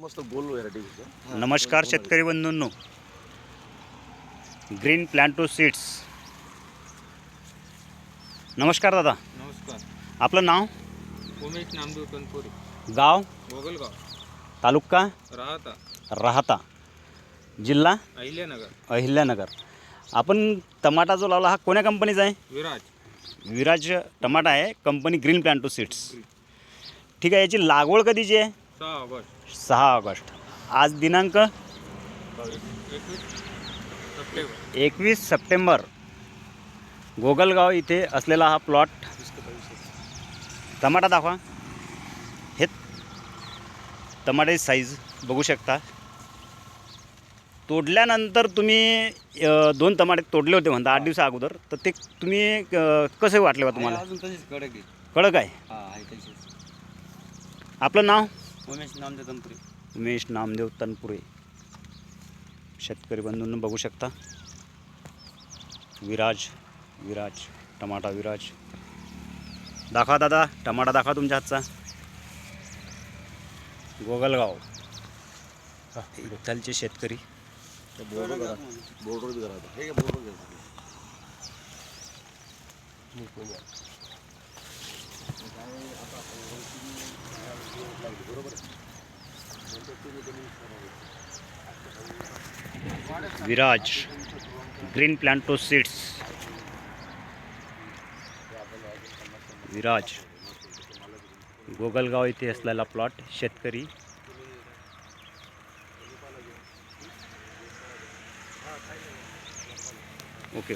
मस्त गोल व्हरायटी. नमस्कार शेतकरी बंधूंनो, ग्रीन प्लांटो सीड्स. नमस्कार दादा, नमस्कार. आपलं नाव? उमेश नामदेव तनपुरे, गाव? गोगलगाव, तालुका? राहता, राहता, जिल्हा? अहिल्यानगर, अहिल्यानगर. आपण टमाटा जो लावला हा कोण्या कंपनीचा आहे? विराज. विराज टमाटा आहे, कंपनी ग्रीन प्लांटो सीड्स. ठीक आहे. याची लागवड कधीची आहे? 6 ऑगस्ट. 6 ऑगस्ट. आज दिनांक 21 सप्टेंबर. गोगलगाव इथे असलेला हा प्लॉट. टमाटा दाखवा. हे टमाट्याची साईज बघू शकता. तोडल्यानंतर तुम्ही 2 टमाटे तोडले होते म्हणता 8 दिवसा अगोदर, तर ते तुम्ही कसे वाटले बा तुम्हाला? अजून तशीच कडक आहे. कडक आहे. हा आहे तशीच. आपलं नाव? उमेश नामदेव तनपुरे. उमेश नामदेव तनपुरे. शेतकरी बंधूंनो बघू शकता. विराज टमाटा विराज. दाखवा दादा, टमाटा दाखवा तुमच्या हातचा. गोगलगाव विठ्ठलचे शेतकरी. बोर्डर बी करा. हे बोर्डर घ्या. विराज ग्रीन प्लांटो सीड्स. विराज गोगलगाव इथे असलेला प्लॉट. शेतकरी ओके.